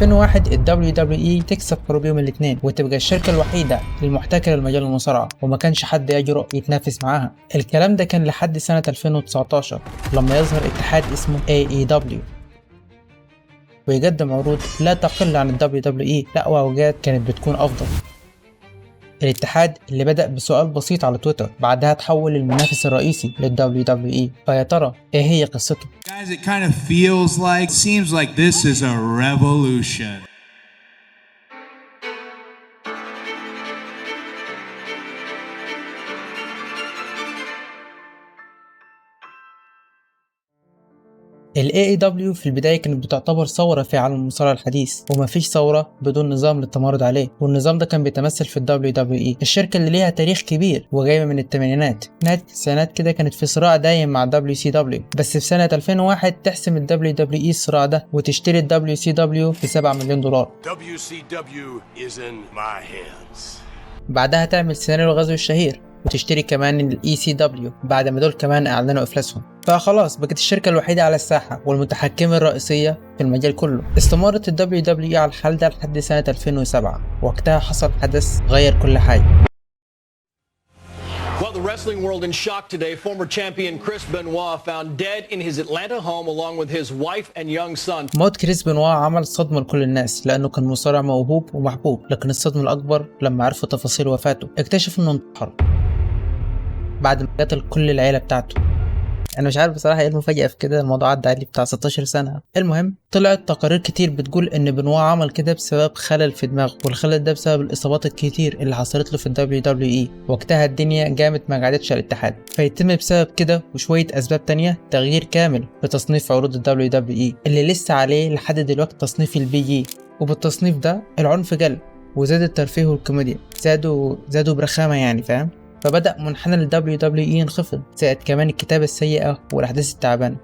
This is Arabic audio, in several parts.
2001 ال WWE تكسب حروب يوم الاثنين وتبقى الشركة الوحيدة المحتكرة لمجال المصارعة، وما كانش حد يجرؤ يتنافس معاها. الكلام ده كان لحد سنة 2019 لما يظهر اتحاد اسمه AEW ويقدم عروض لا تقل عن ال WWE، لا وأوقات كانت بتكون أفضل. الاتحاد اللي بدأ بسؤال بسيط على تويتر بعدها تحول للمنافس الرئيسي لل WWE. فيا ترى ايه هي قصته؟ Guys, it kind of seems like this is a revolution. ال AEW في البداية كانت بتعتبر ثورة في عالم المصارعة الحديث، ومفيش ثورة بدون نظام للتمرد عليه، والنظام ده كان بيتمثل في ال WWE، الشركة اللي ليها تاريخ كبير وجاية من الثمانينات. نهاية التسعينات كده كانت في صراع دايم مع WCW، بس في سنة 2001 تحسم ال WWE الصراع ده وتشتري ال WCW ب $7 مليون. WCW is in my hands. بعدها تعمل سيناريو الغزو الشهير وتشتري كمان ال ECW بعد ما دول كمان اعلنوا افلاسهم. فخلاص بقت الشركة الوحيدة على الساحة والمتحكمة الرئيسية في المجال كله. استمرت ال WWE على الحال ده لحد سنة 2007، وقتها حصل حدث غير كل حاجة. Well, the wrestling world in shock today. Former champion Chris Benoit found dead in his Atlanta home along with his wife and young son. موت كريس بنوا عمل صدمة لكل الناس لأنه كان مصارع موهوب ومحبوب، لكن الصدمة الأكبر لما عرفوا تفاصيل وفاته اكتشفوا إنه انتحر بعد ما قتل كل العيلة بتاعته. انا مش عارف بصراحه ايه المفاجاه في كده، الموضوع عدى عليه بتاع 16 سنه. المهم طلعت تقارير كتير بتقول ان بنوا عمل كده بسبب خلل في دماغه، والخلل ده بسبب الاصابات الكتير اللي حصلت له في ال WWE. وقتها الدنيا جامد ما قعدتش على الاتحاد، فيتم بسبب كده وشويه اسباب تانية تغيير كامل في تصنيف عروض ال WWE اللي لسه عليه لحد دلوقتي تصنيف البي. وبالتصنيف ده العنف قل وزاد الترفيه والكوميديا زادوا برخامه، يعني فاهم. فبدأ منحنى ال WWE ينخفض، زائد كمان الكتابة السيئة والأحداث التعبانة.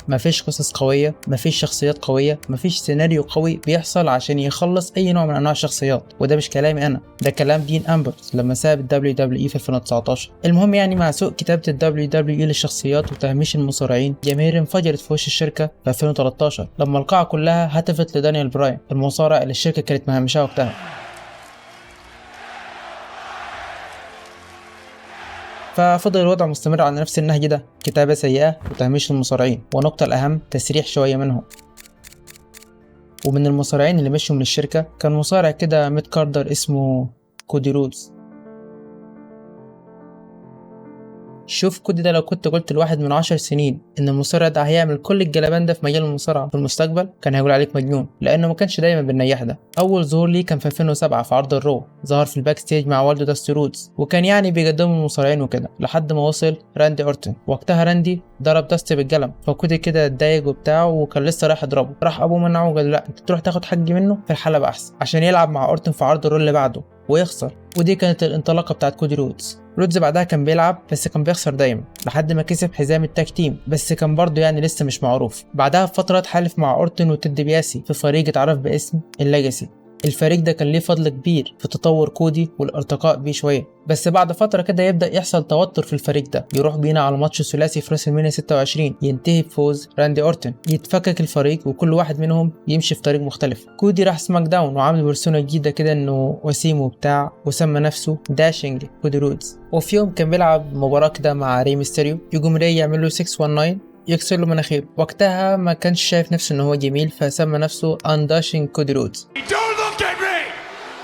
مفيش قصص قوية، مفيش شخصيات قوية، مفيش سيناريو قوي بيحصل عشان يخلص أي نوع من أنواع الشخصيات. وده مش كلامي أنا، ده كلام دين أمبرز لما ساب ال WWE في 2019. المهم يعني مع سوء كتابة ال WWE للشخصيات وتهميش المصارعين، جماهير انفجرت في وش الشركة في 2013 لما القاعة كلها هتفت لدانيال براين المصارع اللي الشركة كانت مهمشاه وقتها. ففضل الوضع مستمر على نفس النهج ده، كتابة سيئة وتهميش المصارعين، ونقطة الأهم تسريح شوية منهم. ومن المصارعين اللي مشوا من الشركة كان مصارع كده ميت كاردر اسمه كودي رودز. شوف كودي ده، لو كنت قلت لواحد من 10 سنين ان المصارع ده هيعمل كل الجلبان ده في مجال المصارعة في المستقبل كان هيقول عليك مجنون، لانه ما كانش دايما بالنياح ده. اول ظهور ليه كان في 2007 في عرض الرو، ظهر في الباك ستيج مع والده داستي رودز، وكان يعني بيقدموا المصارعين وكده لحد ما وصل راندي اورتن. وقتها راندي ضرب داستي بالقلم، فكودي كده اتضايق وبتاعه وكان لسه رايح يضربه، راح ابوه منعه وقال لا انت تروح تاخد حقي منه في الحلبة احسن، عشان يلعب مع اورتن في عرض الرو اللي بعده ويخسر. ودي كانت الانطلاقه بتاعت كودي رودز. بعدها كان بيلعب بس كان بيخسر دايما لحد ما كسب حزام التاج تيم، بس كان برضه يعني لسه مش معروف. بعدها بفتره اتحالف مع اورتن وتيد بياسي في فريق اتعرف باسم الليجاسي. الفريق ده كان ليه فضل كبير في تطور كودي والارتقاء بيه شويه، بس بعد فتره كده يبدا يحصل توتر في الفريق ده، يروح بينا على ماتش ثلاثي في راسلمانيا 26 ينتهي بفوز راندي اورتن، يتفكك الفريق وكل واحد منهم يمشي في طريق مختلف. كودي راح سماك داون وعامل بيرسونا جديده كده انه وسيم وبتاع، وسمى نفسه داشينج كودي رودز. وفي يوم كان بيلعب مباراه كده مع ري ميستيريو، يقوم ري يعمل له 619 يكسر له مناخيره. وقتها ما كانش شايف نفسه ان هو جميل، فسمى نفسه انداشينج كودي رودز.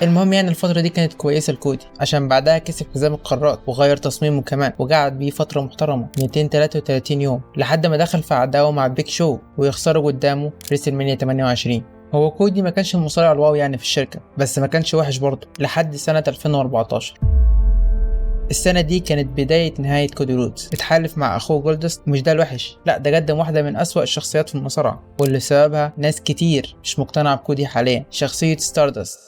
المهم يعني الفترة دي كانت كويسة لكودي، عشان بعدها كسب حزام القارات وغير تصميمه كمان، وقعد بيه فترة محترمة 233 يوم لحد ما دخل في عداوة مع بيك شو ويخسره قدامه في ريسلمانيا 28. هو كودي ما كانش المصارع الواو يعني في الشركة، بس ما كانش وحش برضه لحد سنة 2014. السنة دي كانت بداية نهاية كودي رودز. اتحالف مع أخوه جولدست، مش ده الوحش، لا ده قدم واحدة من أسوأ الشخصيات في المصارعة، واللي سببها ناس كتير مش مقتنعة بكودي حاليا، شخصية ستاردست.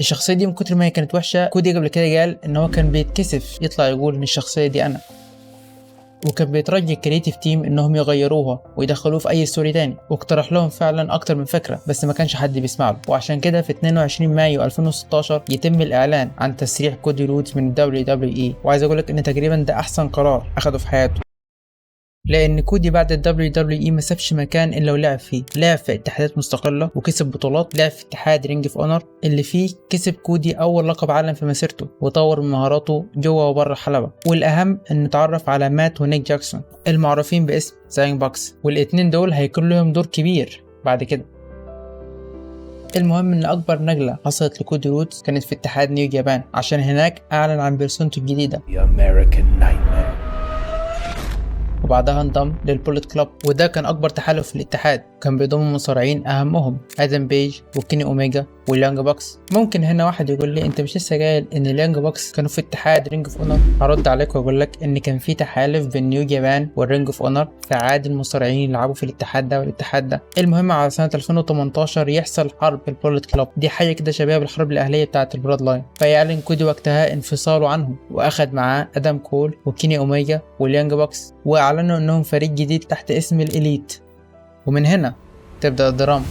الشخصية دي من كتر ما هي كانت وحشة، كودي قبل كده قال ان هو كان بيتكسف يطلع يقول ان الشخصية دي انا، وكان بيترجي الكريتيف تيم انهم يغيروها ويدخلوه في اي ستوري تاني، واقترح لهم فعلا اكتر من فكرة بس ما كانش حد بيسمع له. وعشان كده في 22 مايو 2016 يتم الاعلان عن تسريح كودي رودز من WWE. وعايز اقولك ان تقريبا ده احسن قرار اخده في حياته. لان كودي بعد ال WWE ما سابش مكان الا ولعب فيه، لعب في اتحادات مستقله وكسب بطولات، لعب في اتحاد رينج اوف اونر اللي فيه كسب كودي اول لقب عالم في مسيرته وطور من مهاراته جوه وبره الحلبه، والاهم انه اتعرف على مات ونيك جاكسون المعروفين باسم زاين باكس، والاتنين دول هيكون لهم دور كبير بعد كده. المهم ان اكبر نجله حصلت لكودي رودز كانت في اتحاد نيو جابان، عشان هناك اعلن عن بيرسونته الجديده The American Nightmare. وبعدها انضم للبوليت كلاب، وده كان اكبر تحالف في الاتحاد، كان بيضم مصارعين اهمهم ادم بيج وكيني اوميجا واليانج باكس. ممكن هنا واحد يقول لي انت مش لسه قايل ان اليانج باكس كانوا في اتحاد رينج اوف اونر؟ هرد عليك واقول لك ان كان في تحالف بين نيو جابان والرينج اوف اونر في عاد المصارعين يلعبوا في الاتحاد ده والاتحاد ده. المهم على سنه 2018 يحصل حرب البوليت كلاب، دي حاجه كده شبيهه بالحرب الاهليه بتاعه البراد لاين، فيعلن كودي وقتها انفصاله عنهم واخد معاه ادم كول وكيني اوميجا واليانج باكس، واعلنوا انهم فريق جديد تحت اسم الاليت. ومن هنا تبدأ الدراما.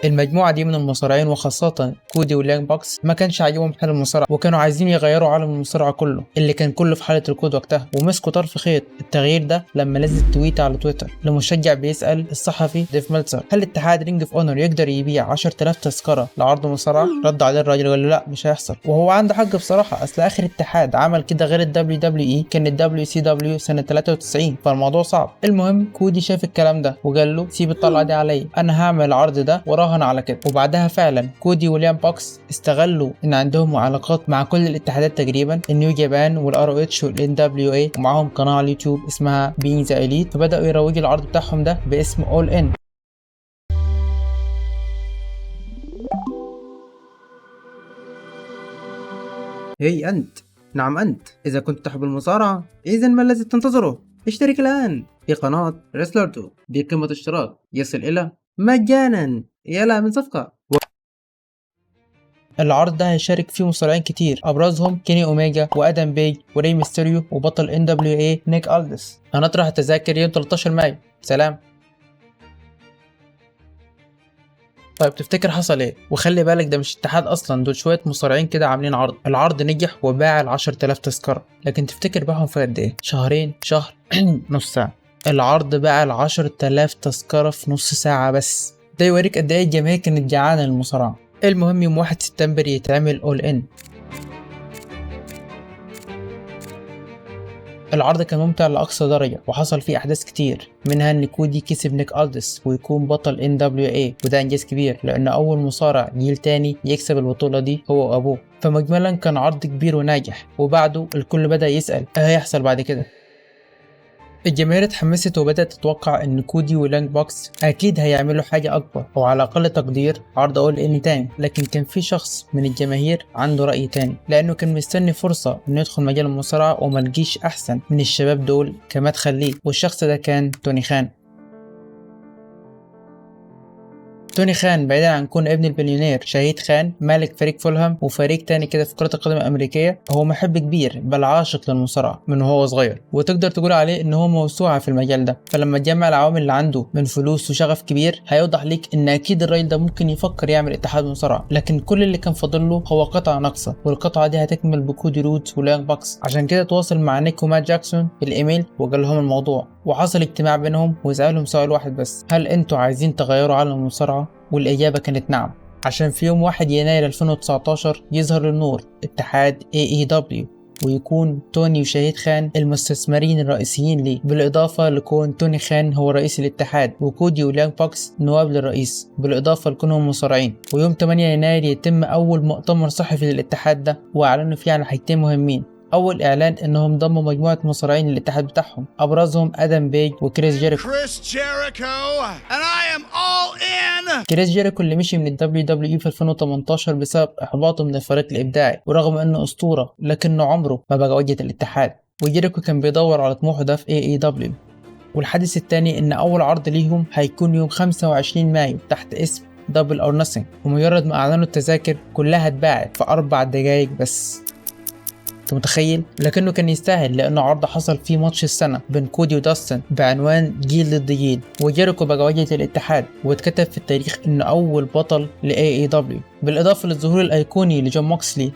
المجموعة دي من المصارعين وخاصة كودي واليانج باكس ما كانش عاجبهم حال المصارعة، وكانوا عايزين يغيروا عالم المصارعة كله اللي كان كله في حالة ركود وقتها، ومسكوا طرف خيط التغيير ده لما نزل تويت على تويتر لمشجع بيسأل الصحفي ديف ميلتزر هل اتحاد رينج اوف اونر يقدر يبيع 10,000 تذكرة لعرض مصارعة؟ رد عليه الراجل وقال له لا مش هيحصل، وهو عنده حق بصراحة، اصل اخر اتحاد عمل كده غير ال WWE كان ال WCW سنة 93، فالموضوع صعب. المهم كودي شاف الكلام ده وقال له سيب الطلعة دي عليا، انا هعمل العرض ده وراهن على كده. وبعدها فعلا كودي واليانج باكس استغلوا ان عندهم علاقات مع كل الاتحادات تقريبا، النيو جابان والار او اتش والان دبليو اي، ومعاهم قناه على اليوتيوب اسمها بين ذا اليت، فبداوا يروجوا العرض بتاعهم ده باسم اول ان. هي انت، نعم انت، اذا كنت تحب المصارعه اذا ما الذي تنتظره؟ اشترك الان في قناه ريسلر 2 بقيمه اشتراك يصل الى مجانا، يلا من صفقة. العرض ده هيشارك فيه مصارعين كتير، ابرزهم كيني اوميجا وادم بيج وري ميستيريو وبطل ان دبليو اي نيك الدس. هنطرح التذاكر يوم 13 مايو. سلام. طيب تفتكر حصل ايه؟ وخلي بالك ده مش اتحاد اصلا، دول شويه مصارعين كده عاملين عرض، العرض نجح وباع ال 10,000 تذكره، لكن تفتكر باعهم في قد ايه؟ شهرين؟ شهر؟ نص ساعه. العرض باع ال 10,000 تذكره في نص ساعه بس، ده يوريك قد ايه الجماهير كانت جعانه للمصارعه. المهم يوم 1 سبتمبر يتعمل اول ان. العرض كان ممتع لأقصى درجة وحصل فيه أحداث كتير، منها إن كودي كسب نيك ألدس ويكون بطل NWA، وده إنجاز كبير لأن أول مصارع جيل تاني يكسب البطولة دي هو وأبوه. فمجملا كان عرض كبير وناجح، وبعده الكل بدأ يسأل إيه هيحصل بعد كده. الجماهير اتحمست وبدأت تتوقع ان كودي واليانج باكس اكيد هيعملوا حاجة اكبر، وعلى اقل تقدير عرض اول ان تاني، لكن كان في شخص من الجماهير عنده رأي تاني، لانه كان مستني فرصة انه يدخل مجال المصارعة وملقيش احسن من الشباب دول كمدخل ليه، والشخص ده كان توني خان. توني خان بعيدا عن كون ابن البليونير شهيد خان مالك فريق فولهام وفريق تاني كده في كرة القدم الأمريكية، هو محب كبير بل عاشق للمصارعة من وهو صغير، وتقدر تقول عليه ان هو موسوعة في المجال ده. فلما تجمع العوامل اللي عنده من فلوس وشغف كبير هيوضح ليك ان اكيد الراجل ده ممكن يفكر يعمل اتحاد مصارعة، لكن كل اللي كان فاضل له هو قطعة ناقصة، والقطعة دي هتكمل بكودي رودز واليانج باكس. عشان كده تواصل مع نيك ومات جاكسون بالايميل وقال لهم الموضوع، وحصل اجتماع بينهم وسألهم سؤال واحد بس، هل انتوا عايزين تغيروا عالم المصارعة؟ والإجابة كانت نعم، عشان في يوم 1 يناير 2019 يظهر للنور اتحاد AEW، ويكون توني وشهيد خان المستثمرين الرئيسيين ليه، بالإضافة لكون توني خان هو رئيس الاتحاد وكودي واليانج باكس نواب للرئيس، بالإضافة لكونهم مصارعين. ويوم 8 يناير يتم أول مؤتمر صحفي للاتحاد ده، وأعلنوا فيه عن حاجتين مهمين. أول إعلان إنهم ضموا مجموعة مصارعين للاتحاد بتاعهم، أبرزهم آدم بيج وكريس جيريكو. كريس جيريكو اللي مشي من ال WWE في 2018 بسبب إحباطه من الفريق الإبداعي، ورغم إنه أسطورة لكنه عمره ما بقى وجهة الاتحاد، وجيريكو كان بيدور على طموحه ده في AEW. والحدث الثاني إن أول عرض ليهم هيكون يوم 25 مايو تحت اسم Double or Nothing، ومجرد ما أعلنوا التذاكر كلها اتباعت في 4 دقايق بس. انت متخيل؟ لكنه كان يستاهل، لانه عرض حصل فيه ماتش السنه بين كودي وداستن بعنوان جيل ضد جيل، وجيريكو بقى واجهة الاتحاد، واتكتب في التاريخ انه اول بطل ل AEW، بالاضافه للظهور الايقوني لجون موكسلي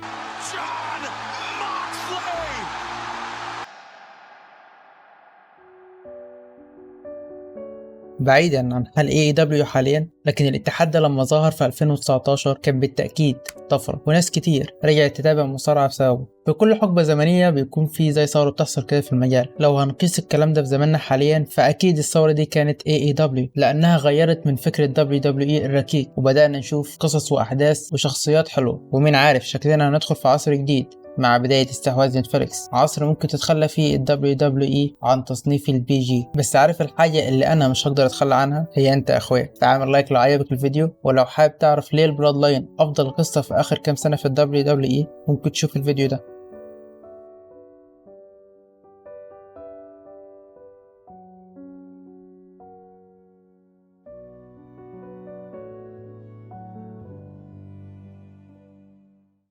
بعيدا عن حال AEW حاليا، لكن الاتحاد ده لما ظهر في 2019 كان بالتأكيد طفرة، وناس كتير رجعت تتابع مصارعة بسببه. في كل حقبة زمنية بيكون في زي ثورة بتحصل كده في المجال. لو هنقيس الكلام ده في زماننا حاليا فأكيد الثورة دي كانت AEW، لأنها غيرت من فكرة WWE الركيك، وبدأنا نشوف قصص وأحداث وشخصيات حلوة. ومين عارف شكلنا هندخل في عصر جديد مع بداية استحواذ نتفليكس، عصر ممكن تتخلى فيه ال WWE عن تصنيف ال PG. بس عارف الحاجة اللي أنا مش هقدر أتخلى عنها هي أنت يا أخويا. فاعمل لايك لو عجبك الفيديو، ولو حابب تعرف ليه البلاد لاين أفضل قصة في آخر كام سنة في ال WWE ممكن تشوف الفيديو ده.